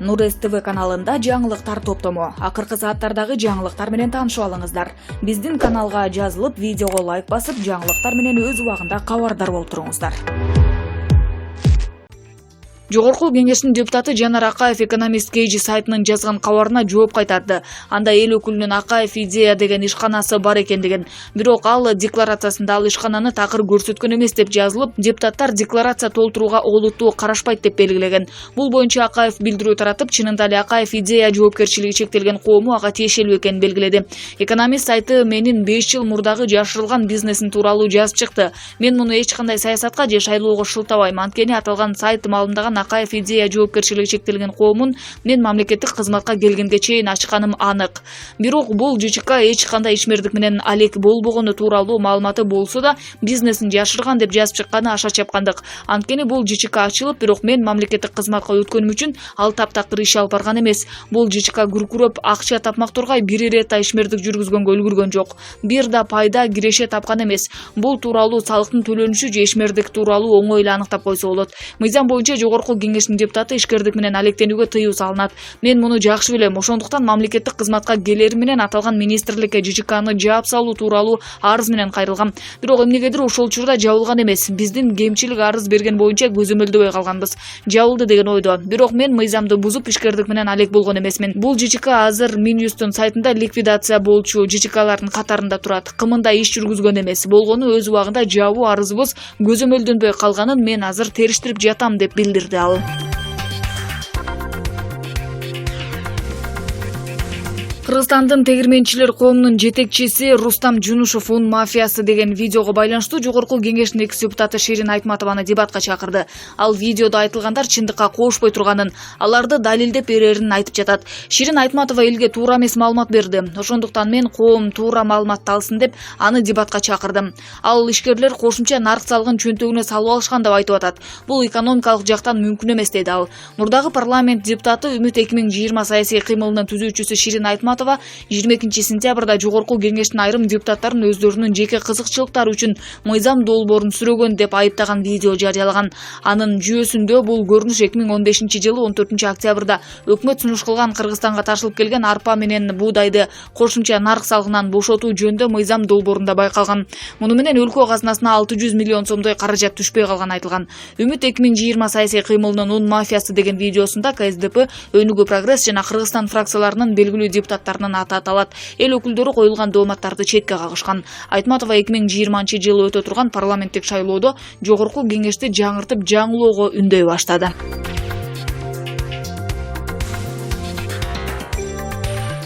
Нур СТВ каналында жаңылыктар топтому. Акыркы сааттардагы жаңылыктар менен таанышып алыңыздар. Биздин каналга жазылып, видеого лайк басып, жаңылыктар менен өз убагында кабардар болуп туруңуздар. Жогорку кеңештин депутаты Жанар Акаев Экономист Кейжи сайтынын жазган кабарына жооп кайтарды. Анда эл өкүлүнүн Акаев идея деген ишканасы бар экендигин, бирок ал декларациясында ал ишкананы такыр көрсөткөн эмес деп жазылып, депутаттар декларация толтурууга олуттуу карашпайт деп белгилеген. Бул боюнча Акаев билдирүү таратып, чынында эле Акаев идея жоопкерчилиги чектелген коому ага тиешелүү экенин белгиледи. Экономист сайты менин 5 жыл мурдагы жашырылган бизнесим тууралуу жазып чыкты. Мен муну эч кандай саясатка же шайлоого шылтабайм. Анткени аталган сайт маалымдаган Акаев идея жоопкерчилиги чектелген коомун мен мамлекеттик кызматка келгенге чейин ачканым анык. Бирок бул ЖЧК эч кандай ишмердик менен алек болбогону тууралуу маалыматы болсо да, бизнесин жашырган деп жазып чыкканы аша чапкандык. Анткени бул ЖЧК ачылып, бирок мен мамлекеттик кызматка өткөнүм үчүн ал таптакыр иш алып барган эмес. Бул ЖЧК күркүрөп акча тапмактургай бир ирета ишмердик жүргүзгөнгө үлгүргөн жок. Бир да пайда киреше тапкан эмес. Бул тууралуу салыктын төлөнүшү же ишмердик тууралуу оңой эле аныктап койсо болот. Мыйзам боюнча жогорку кеңештин депутаты ишкердик менен алектенүүгө тыюу салынат. Мен муну жакшы билем. Ошондуктан мамлекеттик кызматка келери менен аталган министрликке ЖЧКны жаап салуу тууралуу арыз менен кайрылгам. Бирок эмнегедир ошол учурда жабылган эмес. Биздин кемчилик арыз берген боюнча көзөмөлдөбөй калганбыз. Жабылды деген ойдо. Бирок мен мыйзамды бузуп ишкердик менен алек болгон эмесмин. Бул ЖЧК азыр Минюсттун сайтында ликвидация болчу ЖЧКлардын катарында турат. Кымында иш жүргүзгөн эмес. Болгону өз убагында жабуу арызыбыз көзөмөлдөнбөй калганын мен азыр териштирип жатам деп билдирди ал. Кыргызстандын тегирменчилер коомунун жетекчиси Рустам Жунушев ун мафиясы деген видеого байланыштуу жогорку кеңештин экс депутаты Ширин Айтматованы дебатка чакырды. Ал видеодо айтылгандар чындыкка коошпой турганын, аларды далилдеп берерин айтып жатат. Ширин Айтматова элге туура эмес маалымат берди. Ошондуктан мен коом туура маалыматты алсын деп аны дебатка чакырдым. Ал ишкерлер кошумча нарк салыгын чөнтөгүнө салып алышкан деп айтып атат. Бул экономикалык жактан мүмкүн эмес деди ал. Мурдагы парламент депутаты Үмүт 2020 саясий кыймылынын түзүүчүсү Ширин Айтматова 22 сентябрда жогорку кеңештин айрым депутаттарын өздөрүнүн жеке кызыкчылыктары үчүн мыйзам долбоорун сүрөгөн деп айыптаган видео жарыялаган. Анын жүйөсүндө бул көрүнүш 2015 жылы 14 октябрда өкмөт сунуш кылган Кыргызстанга ташылып келген арпа менен буудайды кошумча нарк салыгынан бошотуу жөнүндө мыйзам долбоорунда байкалган. Муну менен өлкө казынасына 600 миллион сомдой каражат түшпөй калган айтылган. Үмүт 2020 саясий кыймылынын ун мафиясы деген видеосунда КСДП, Өнүгүү Прогресс жана Кыргызстан фракцияларынын белгилүү депутаттарынын аты аталат. Эл өкүлдөрү коюлган дооматтарды четке кагышкан. Айтматова 2020 жылы өтө турган парламенттик шайлоодо жогорку кеңешти жаңыртып жаңылоого үндөй баштады.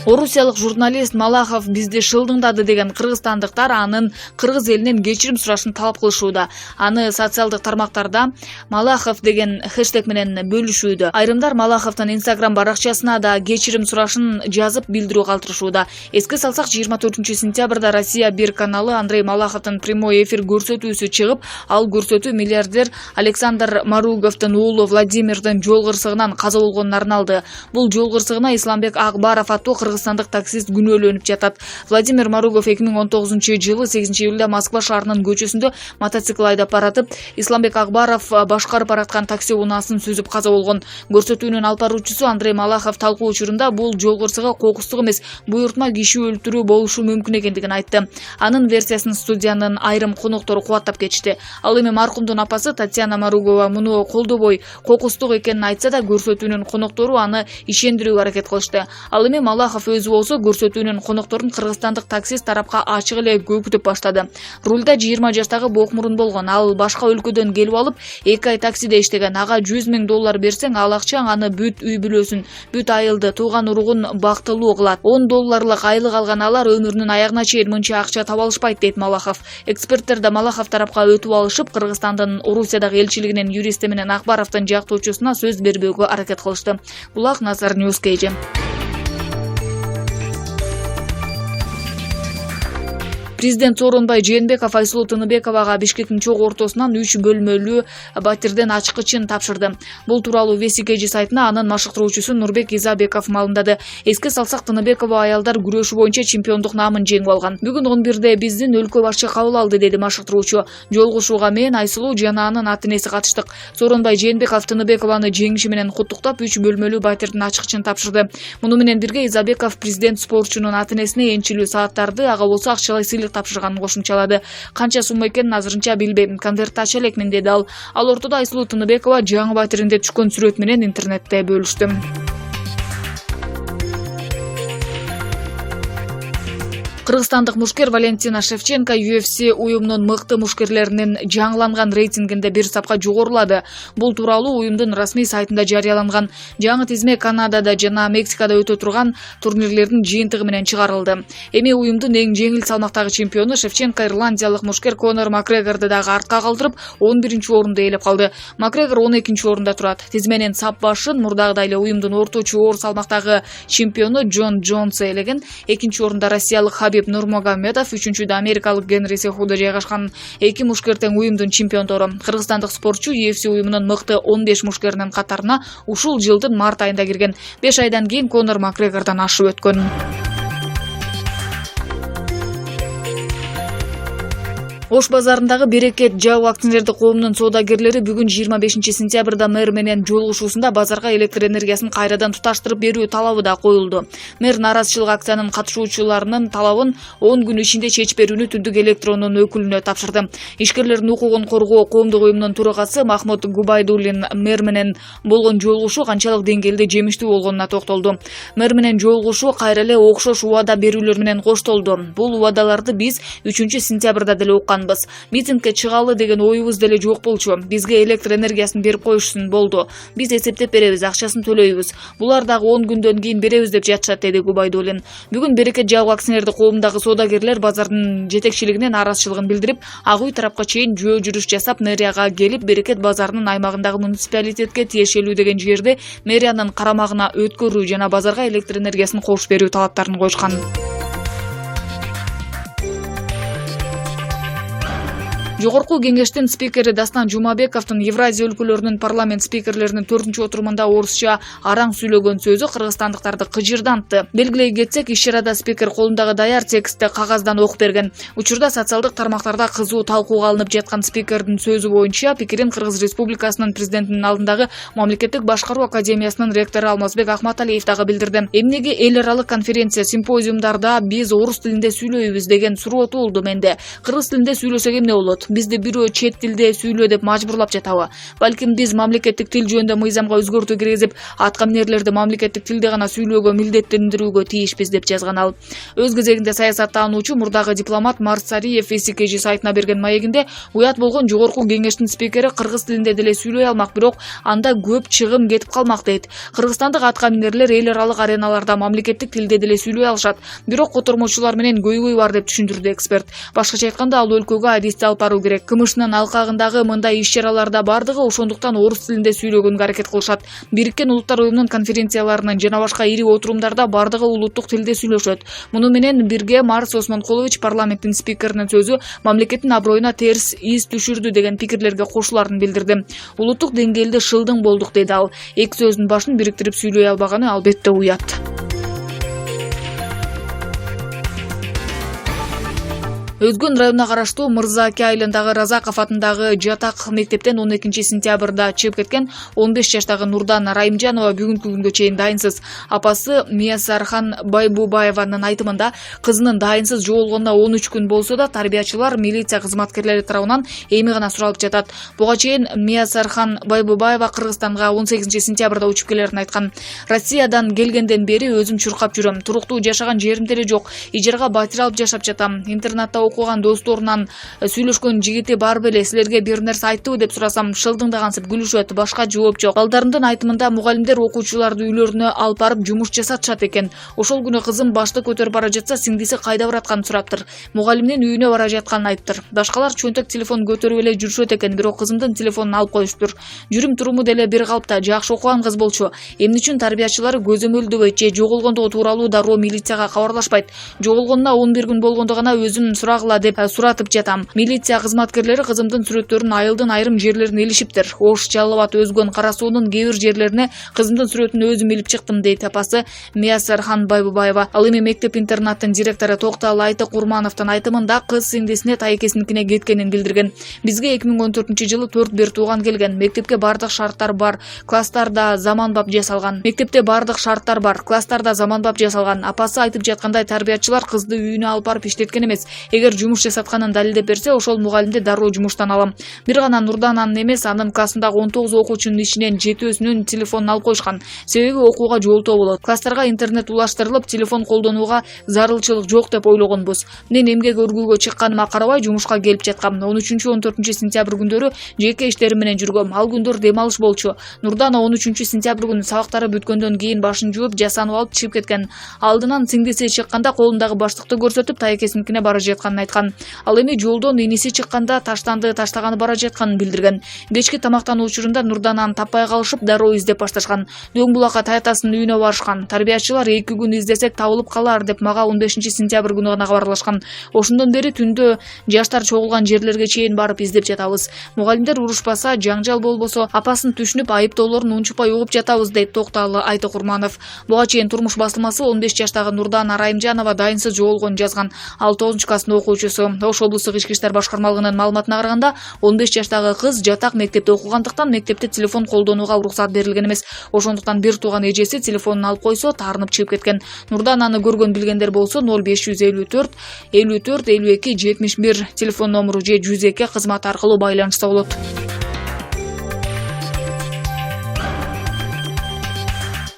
Орусиялык журналист Малахов бизди шылдыңдады деген кыргызстандыктар анын кыргыз элинен кечирим сурашын талап кылышууда. Аны социалдык тармактарда Малахов деген хэштег менен бөлүшүүдө. Айрымдар Малаховдун Instagram баракчасына да кечирим сурашын жазып билдирүү калтырышууда. Эске салсак, 24 сентябрда Россия 1 каналы Андрей Малаховдун прямой эфир көрсөтүүсү чыгып, ал көрсөтүү миллиардер Александр Маруговдун уулу Владимирдин жол кырсыгынан каза болгонун арналды. Бул жол кырсыгына Исламбек Акбаров аттуу кыргызстандык таксист күнөөлөнүп жатат. Владимир Маругов 2019 жылы 8 июлда Москва шаарынын көчөсүндө мотоцикл айдап баратып, Исламбек Акбаров башкарып бараткан такси унаасын сүзүп каза болгон. Көрсөтүүнүн алып баруучусу Андрей Малахов талкуу учурунда бул жол кырсыгы кокустук эмес, буйртма киши өлтүрүү болушу мүмкүн экендигин айтты. Анын версиясын студиянын айрым коноктору кубаттап кетишти. Ал эми маркумдун апасы Татьяна Маругова муну колдобой, кокустук экенин айтса да, көрсөтүүнүн коноктору аны ишендирүүгө аракет кылышты. Ал эми Малахов өзү болсо көрсөтүүнүн конокторун кыргызстандык таксист тарапка ачык эле көкүтүп баштады. Рулда 20 жаштагы Бокмурун болгон. Ал башка өлкөдөн келип алып, 2 ай таксиде иштеген. Ага 100 000 доллар берсең, ал акчаң аны бүт үй бүлөсүн, бүт айылды, тууган уругун бактылуу кылат. 10 долларлык айлык алган алар өмүрүнүн аягына чейин мынча акча таба алышпайт дейт Малахов. Эксперттер да Малахов тарапка өтүп алышып, Кыргызстандын Орусиядагы элчилигинин юристи менен Акбаровдун жактоочусуна сөз бербөөгө аракет кылышты. Булак Назар News KG. Президент Сооронбай Жээнбеков Айсулуу Тыныбековага Бишкектин чогуу ортосунан 3 бөлмөлүү батирден ачкычын тапшырды. Бул тууралуу Весикежи сайтына анын машыктыруучусу Нурбек Изабеков маалымдады. Эске салсак, Тыныбекова аялдар күрөшү боюнча чемпиондук наамын жеңип алган. Бүгүн 11-де биздин өлкө башчы кабыл алды, деди машыктыруучу. Жолугушууга мен Айсулуу жана анын ата-энеси катыштык. Сооронбай Жээнбеков Тыныбекованы жеңиши менен куттуктап 3 бөлмөлүү батирдин ачкычын тапшырды. Муну менен бирге Изабеков президент спортчунун ата-энесине энчилүү сааттарды, ага болсо акчалай сыйлык тапшырганын кошумчалады. Канча сумма экенин азырынча билбейм, конвертти ача элекмин, деди ал. Ал ортодо Айсулуу Тыныбекова жаңы батиринде түшкөн сүрөт менен интернетте бөлүштү. Кыргызстандык мушкер Валентина Шевченко UFC уюмунун мыкты мушкерлеринин жаңыланган рейтингинде бир сапка жогорулады. Бул тууралуу уюмдун расмий сайтында жарыяланган. Жаңы тизме Канадада жана Мексикада өтө турган турнирлердин жыйынтыгы менен чыгарылды. Эми уюмдун эң жеңил салмактагы чемпиону Шевченко ирландиялык мушкер Конор Макгрегорду дагы артка калтырып 11-орунду ээлеп калды. Макгрегор 12-орунда турат. Тизменин сап башын мурдагыдай эле уюмдун орточу оор салмактагы чемпиону Джон Джонс ээлеген. 2-орунда россиялык Хабиб Нурмагомедов, 3-да америкалык Генри Сехудо жайгашкан. Эки мушкер тең уюмдун чемпиондору. Кыргызстандык спортчу UFC уюмунун мыкты 15 мушкеринин катарына ушул жылдын март айында кирген. 5 айдан кийин Конор Макгрегордон ашып өткөн. Ош базарындагы Берекет Жау акционердик коомунун соодагерлери бүгүн 25 сентябрда мэр менен жолугушуусунда базарга электр энергиясын кайрадан туташтырып берүү талабы да коюлду. Мэр нааразычылык акциянын катышуучуларынын талабын 10 күн ичинде чечип берүүнү Түндүк электронун өкүлүнө тапшырды. Ишкерлердин укугун коргоо коомдук уюмунун төрагасы Махмут Губайдуллин мэр менен болгон жолугушуу канчалык деңгээлде жемиштүү болгонуна токтолду. Мэр менен жолугушуу кайра эле окшош убада берүүлөр менен коштолду. Бул убадаларды биз 3 сентябрда деле уккан. Митингге чыгалы деген оюбуз деле жок болчу. Бизге электр энергиясын берип коюшсун болду. Биз эсептеп беребиз, акчасын төлөйбүз. Булар дагы 10 күндөн кийин беребиз деп жатышат, деди Губайдуллин. Бүгүн Берекет Жау акционердик коомундагы соодагерлер базардын жетекчилигине нааразычылыгын билдирип, ак үй тарапка чейин жөө жүрүш жасап, мэрияга келип, Берекет базарынын аймагындагы муниципалитетке тиешелүү деген жерде мэриянын карамагына өткөрүү жана базарга электр энергиясын коюш берүү талаптарын коюшкан. Жогорку кеңештин спикери Дастан Жумабековдун Евразия өлкөлөрүнүн парламент спикерлеринин 4-отурумунда орусча араң сүйлөгөн сөзү кыргызстандыктарды кыжырдантты. Белгилей кетсек, иш-чарада спикер колундагы даяр текстти кагаздан окуп берген. Учурда социалдык тармактарда кызуу талкууга алынып жаткан спикердин сөзү боюнча пикирин Кыргыз Республикасынын президентинин алдындагы Мамлекеттик башкаруу академиясынын ректору Алмазбек Ахматалиев дагы билдирди. Эмнеге эл аралык конференция, симпозиумдарда биз орус тилинде сүйлөйбүз деген суроо туулду менде. Кыргыз тилинде сүйлөсөк эмне болот? Бизди бирөө чет тилде сүйлө деп мажбурлап жатабы? Балким биз мамлекеттик тил жөнүндө мыйзамга өзгөртүү киргизип, аткаминерлерди мамлекеттик тилде гана сүйлөөгө милдеттендирүүгө тийишпиз, деп жазган ал. Өз кезегинде саясаттануучу мурдагы дипломат Март Сариев Весикежи сайтына берген маегинде уят болгон жогорку кеңештин спикери кыргыз тилинде деле сүйлөй алмак, бирок анда көп чыгым кетип калмак дейт. Кыргызстандык аткаминерлер эл аралык ареналарда мамлекеттик тилде деле сүйлөй алышат, бирок котормочулар менен көйгөй бар деп түшүндүрдү эксперт. Башкача айтканда, ал өлкөгө адисти алып баруу керек. КМШнын алкагындагы мындай иш-чараларда бардыгы ошондуктан орус тилинде сүйлөгөнгө аракет кылышат. Бириккен Улуттар уюмунун конференцияларынын жана башка ири отурумдарда бардыгы улуттук тилде сүйлөшөт. Муну менен бирге Марс Осмонкулович парламенттин спикеринин сөзү мамлекеттин аброюна терс из түшүрдү деген пикирлерге кошуларын билдирди. Улуттук деңгээлде шылдың болдук, деди ал. Эки сөздүн башын бириктирип сүйлөй албаганы албетте уят. Өзгөн районуна караштуу Мырзааке айылындагы Разаков атындагы жатак мектептен 12 сентябрда чыгып кеткен 15 жаштагы Нурдан Райымжанова бүгүнкү күнгө чейин дайынсыз. Апасы Миясархан Байбубаеванын айтымында кызынын дайынсыз жоголгонуна 13 күн болсо да тарбиячылар милиция кызматкерлери тарабынан эми гана суралып жатат. Буга чейин Миясархан Байбубаева Кыргызстанга 18 сентябрда учуп келерин айткан. Россиядан келгенден бери өзүм чуркап жүрөм. Туруктуу жашаган жерим деле жок. Ижарга батир алып жашап жатам. Интернатта окуган досторунан сүйлөшкөн жигити бар беле, силерге бир нерсе айттыбы деп сурасам, шылдыңдагансып күлүшөт, башка жооп жок. Балдарымдын айтымында мугалимдер окуучуларды үйлөрүнө алып барып жумуш жасатышат экен. Ошол күнү кызым башты көтөрүп бара жатса, сиңдиси кайда баратканын сураптыр. Мугалимдин үйүнө бара жатканын айттыр. Башкалар чөнтөк телефон көтөрүп эле жүрүшөт экен, бирок кызымдын телефонун алып коюштур. Жүрүм туруму деле бир калыпта, жакшы окуган кыз болчу. Эмне үчүн тарбиячылары көзөмөлдөбөйт же жоголгондугу тууралуу дароо милицияга кабарлашпайт? Жоголгонуна 11 күн болгондо гана өзүм сурап сурагыла деп суратып жатам. Милиция кызматкерлери кызымдын сүрөттөрүн айылдын айрым жерлерине илишиптир. Ош, Жалал Абад, Өзгөн, Кара Суунун кээ бир жерлерине кызымдын сүрөтүн өзүм илип чыктым дейт апасы Миясар Ханбайбаева. Ал эми мектеп-интернаттын директору Токтал Айты Курмановдун айтымында кыз сиңдисине тайкесиникине кеткенин билдирген. Бизге 2014-жылы 4 бир тууган келген. Мектепке бардык шарттар бар. Класстарда заманбап жасалган. Мектепте бардык шарттар бар. Класстарда заманбап жасалган. Апасы айтып жаткандай тарбиячылар кызды үйүнө алып барып иштеткен эмес. Эгер жумуш жасатканын далилдеп берсе, ошол мугалимди дароо жумуштан алам. Бир гана Нурдананын эмес, анын классындагы 19 окуучунун ичинен 7-өсүнүн телефонун алып койшкан. Себеби окууга жолтоо болот. Класстарга интернет улаштырылып, телефон колдонууга зарылчылык жок деп ойлогонбуз. Мен эмгек өргүүгө чыкканыма карабай жумушка келип жаткам. 13-14 сентябрь күндөрү жеке иштерим менен жүргөм. Ал күндөр дем алыш болчу. Нурдана 13 сентябрь күнү сабактары бүткөндөн кийин башын жууп, жасанып алып чыгып кеткен. Алдынан сиңдиси чыкканда колундагы баштыкты көрсөтүп, тайкесиникине бара жатканын айткан. Ал эми жолдон иниси чыкканда таштаганы бара жатканын билдирген. Кечки тамактануу учурунда Нурдананы таппай калышып, дароо издеп башташкан. Дөң булакка таятасынын үйүнө барышкан. Тарбиячылар 2 күн издесек табылып калар деп мага 15 сентябрь күнү гана кабарлашкан. Ошондон бери түндө жаштар чогулган жерлерге чейин барып издеп жатабыз. Мугалимдер урушпаса, жаңжал болбосо, апасын түшүнүп, айыптоолорун унчукпай угуп жатабыз дейт Токталы Айты Курманов. Буга чейин турмуш басылмасы 15 жаштагы Нурдана Райымжанова дайынсыз жоголгон жазган. Ал 9 класстын окуучусу. Ош облустук ички иштер башкармалыгынын маалыматына караганда, 15 жаштагы кыз жатак мектепте окугандыктан мектепте телефон колдонууга уруксат берилген эмес. Ошондуктан бир тууган эжеси телефонун алып койсо, таарынып чыгып кеткен. Нурдананы көргөн билгендер болсо 0554 54 52 71 телефон номеру же 102 кызмат аркылуу байланышса болот.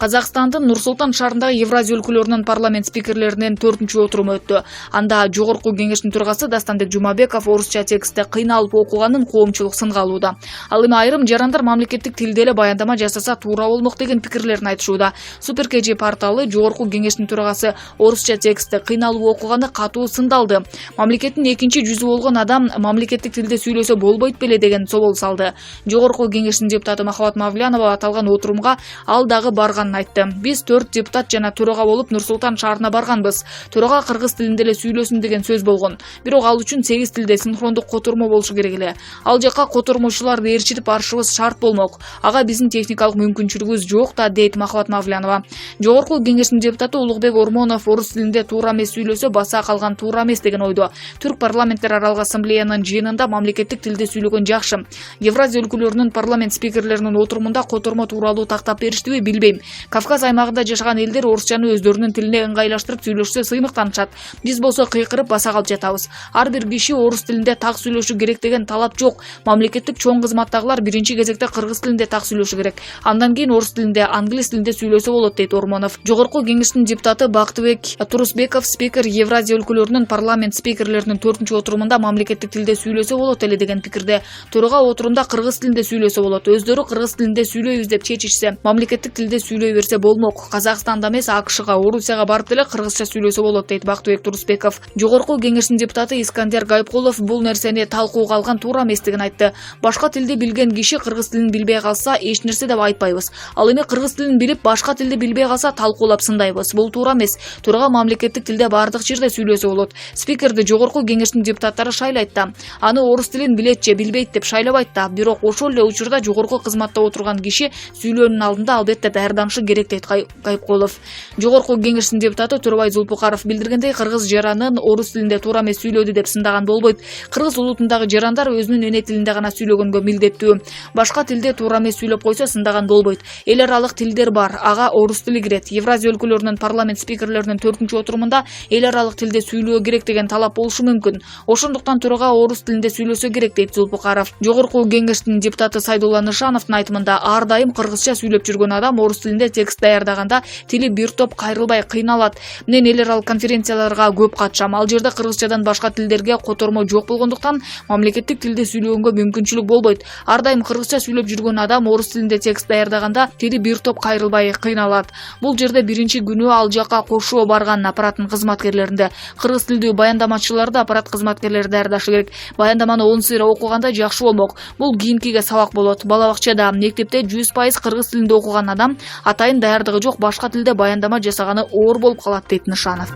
Казакстандын Нур-Султан шаарындагы Евразия өлкөлөрүнүн парламент спикерлеринин 4-чү отуруму өттү. Анда жогорку кеңештин төрагасы Дастанбек Жумабеков орусча текстте кыйналып окуганын коомчулук сынга алууда. Ал эми айрым жарандар мамлекеттик тилде эле баяндама жасаса туура болмок деген пикирлерин айтышууда. Супер КЖ порталы жогорку кеңештин төрагасы орусча текстте кыйналып окуганы катуу сындалды. Мамлекеттин экинчи жүзү болгон адам мамлекеттик тилде сүйлөсө болбойт беле деген собол салды. Жогорку кеңештин депутаты Махабат Мавлянова аталган отурумга ал дагы барган айтты. Биз 4 депутат жана төрага болуп Нур-Султан шаарына барганбыз. Төрага кыргыз тилинде эле сүйлөсүн деген сөз болгон. Бирок ал үчүн 8 тилде синхрондук котормо болушу керек эле. Ал жакка котормочуларды ээрчитип барышыбыз шарт болмок. Ага биздин техникалык мүмкүнчүлүгүбүз жок да, дейт Махабат Мавлянова. Жогорку кеңештин депутаты Улукбек Ормонов орус тилинде туура эмес сүйлөсө баса калган туура эмес деген ойдо. Түрк парламенттер аралык ассамблеянын жыйынында мамлекеттик тилде сүйлөгөн жакшы. Евразия өлкөлөрүнүн парламент спикерлеринин отурумунда котормо тууралуу тактап бериштиби билбейм. Кавказ аймагында жашаган элдер орусчаны өздөрүнүн тилине ыңгайлаштырып сүйлөшсө сыймыктанышат. Биз болсо кыйкырып баса калып жатабыз. Ар бир киши орус тилинде так сүйлөшү керек деген талап жок. Мамлекеттик чоң кызматтагылар биринчи кезекте кыргыз тилинде так сүйлөшү керек. Андан кийин орус тилинде, англис тилинде сүйлөсө болот, дейт Ормонов. Жогорку кеңештин депутаты Бактыбек Турусбеков спикер Евразия өлкөлөрүнүн парламент спикерлеринин 4-чү отурумунда мамлекеттик тилде сүйлөсө болот эле деген пикирде. Төрага отурумда кыргыз тилинде сүйлөсө болот. Өздөрү кыргыз тилинде сүйлөйбүз деп чечишсе, мамлекеттик тилде сүйлөй берсе болмок. Казакстанда эмес, АКШга, Орусияга барып деле кыргызча сүйлөсө болот, дейт Бактыбек Турусбеков. Жогорку кеңештин депутаты Искандер Гайыпкулов бул нерсени талкууга алган туура эместигин айтты. Башка тилди билген киши кыргыз тилин билбей калса эч нерсе деп айтпайбыз. Ал эми кыргыз тилин билип, башка тилди билбей калса талкуулап сындайбыз. Бул туура эмес. Төрага мамлекеттик тилде бардык жерде сүйлөсө болот. Спикерди жогорку кеңештин депутаттары шайлайт да. Аны орус тилин билет же билбейт деп шайлабайт да. Бирок ошол эле учурда жогорку кызматта отурган киши сүйлөөнүн алдында албетте даярданышы керек, дейт Гайыпкулов. Жогорку кеңештин депутаты Турбай Зулпукаров билдиргендей, кыргыз жаранын орус тилинде туура эмес сүйлөдү деп сындаган болбойт. Кыргыз улутундагы жарандар өзүнүн эне тилинде гана сүйлөгөнгө милдеттүү. Башка тилде туура эмес сүйлөп койсо сындаган болбойт. Эл аралык тилдер бар, ага орус тили кирет. Евразия өлкөлөрүнүн парламент спикерлеринин 4-чү отурумунда эл аралык тилде сүйлөө керек деген талап болушу мүмкүн. Ошондуктан төрага орус тилинде сүйлөсө керек, дейт Зулпукаров. Жогорку кеңештин депутаты Сайдулла Нышановдун айтымында, ар дайым кыргызча сүйлөп жүргөн адам орус тилинде текст даярдаганда тили бир топ кайрылбай кыйналат. Мен эл аралык конференцияларга көп катышам. Ал жерде кыргызчадан башка тилдерге котормо жок болгондуктан мамлекеттик тилде сүйлөгөнгө мүмкүнчүлүк болбойт. Ар дайым кыргызча сүйлөп жүргөн адам орус тилинде текст даярдаганда тили бир топ кайрылбай кыйналат. Бул жерде биринчи күнү ал жака кошо барган аппараттын кызматкерлеринде кыргыз тилдүү баяндамачыларды аппарат кызматкерлери даярдашы керек. Баяндаманы 10 сыйра окуганда жакшы болмок. Бул кийинкиге сабак болот. Бала бакчада, мектепте 100% кыргыз тилинде окуган адам атайын даярдыгы жок башка тилде баяндама жасаганы оор болуп калат, дейт Нышанов.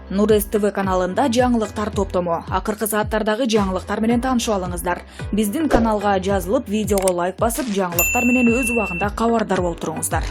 Нур СТВ каналында жаңылыктар топтому. Акыркы сааттардагы жаңылыктар менен таанышып алыңыздар. Биздин каналга жазылып, видеого лайк басып, жаңылыктар менен өз убагында кабардар болуп туруңуздар.